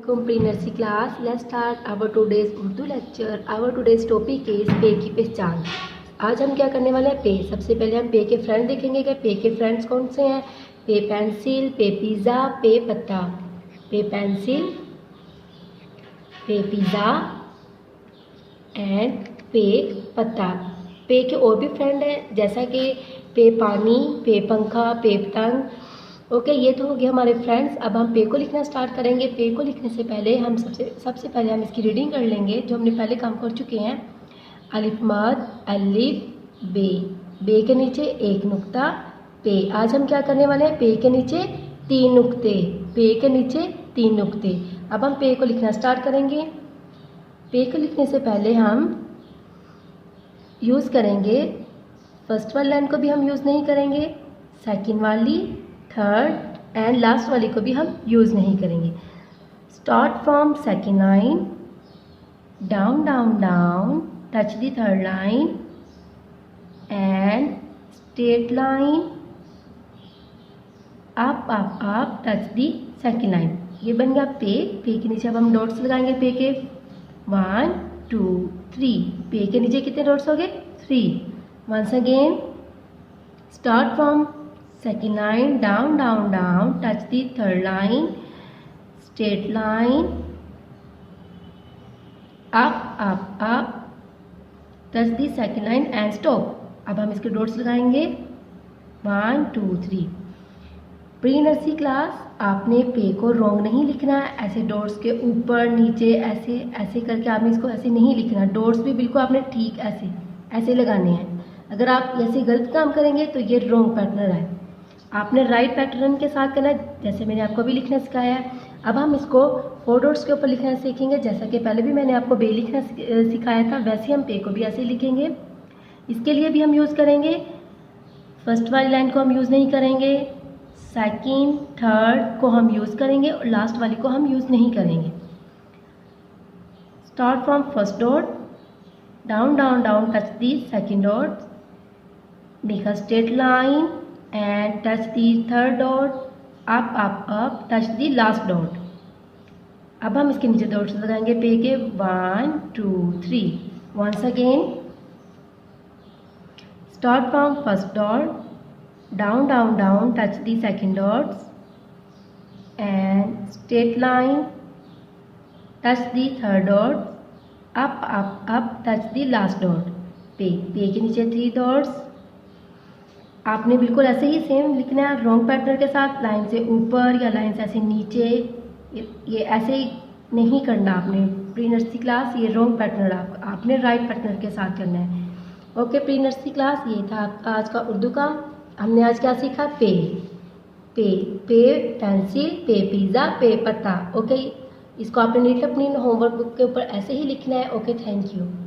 Assalamualaikum pre-nursery class. Let's start our today's Urdu lecture. Our today's topic is पे की पहचान. आज हम क्या करने वाले हैं? पे. सबसे पहले हम पे के फ्रेंड देखेंगे कि पे के फ्रेंड्स कौन से हैं. पे पेंसिल, पे पिज़्ज़ा, पे पत्ता. पे पेंसिल, पे पिज़्ज़ा एंड पे पत्ता. पे के और भी फ्रेंड हैं जैसा कि पे पानी, पे पंखा, पे पतंग. ओके ये तो हो गया हमारे फ्रेंड्स. अब हम पे को लिखना स्टार्ट करेंगे. पे को लिखने से पहले हम सबसे पहले हम इसकी रीडिंग कर लेंगे जो हमने पहले काम कर चुके हैं. अलिफ मद अलिफ बे. बे के नीचे एक नुक्ता पे. आज हम क्या करने वाले हैं? पे के नीचे तीन नुक्ते. पे के नीचे तीन नुक्ते. अब हम पे को लिखना स्टार्ट करेंगे. पे को लिखने से पहले हम यूज़ करेंगे फर्स्ट वाली लाइन को भी हम यूज़ नहीं करेंगे, सेकंड वाली, थर्ड एंड लास्ट वाली को भी हम यूज़ नहीं करेंगे. Start from second line, down down down, touch the third line and straight line, up up up, touch the second line. ये बन गया पे. पे के नीचे अब हम डॉट्स लगाएंगे. पे के 1 2 3. पे के नीचे कितने डॉट्स हो गए? 3. Once again start from second line, down down down, touch the third line, straight line, up up up, touch the second line and stop. अब हम इसके डॉट्स लगाएंगे 1 2 3. प्री नर्सरी क्लास आपने पे को रॉन्ग नहीं लिखना है. ऐसे डॉट्स के ऊपर नीचे ऐसे ऐसे करके आपने इसको ऐसे नहीं लिखना. डॉट्स भी बिल्कुल आपने ठीक ऐसे ऐसे लगाने हैं. अगर आप ऐसे गलत काम करेंगे तो ये रॉन्ग पैटर्न है. आपने राइट पैटर्न के साथ करना है जैसे मैंने आपको भी लिखना सिखाया है. अब हम इसको 4 डॉट्स के ऊपर लिखना सीखेंगे. जैसा कि पहले भी मैंने आपको बे लिखना सिखाया था वैसे हम पे को भी ऐसे ही लिखेंगे. इसके लिए भी हम यूज़ करेंगे फर्स्ट वाली लाइन को हम यूज़ नहीं करेंगे, सेकंड थर्ड को हम यूज़ करेंगे और लास्ट वाली को हम यूज़ नहीं करेंगे. Start from first dot, down down down, touch the second dot, make a straight line and touch the third dot, up up up, touch the last dot. अब हम इसके नीचे डॉट्स लगाएंगे पे के 1 2 3. once again start from first dot, down down down, touch the second dots and straight line, touch the third dot, up up up, touch the last dot. पे के नीचे 3 डॉट्स. आपने बिल्कुल ऐसे ही सेम लिखना है रॉन्ग पैटर्न के साथ. लाइन से ऊपर या लाइन से ऐसे नीचे ये ऐसे ही नहीं करना आपने. प्री नर्सरी क्लास ये रॉन्ग पैटर्न आपने राइट पैटर्न के साथ करना है. ओके प्री नर्सरी क्लास ये था आपका आज का उर्दू का. हमने आज क्या सीखा? पे पे पे पेंसिल, पे पिज़्ज़ा, पे पत्ता. ओके इसको आपने नीट अपनी होमवर्क बुक के ऊपर ऐसे ही लिखना है. Okay thank you.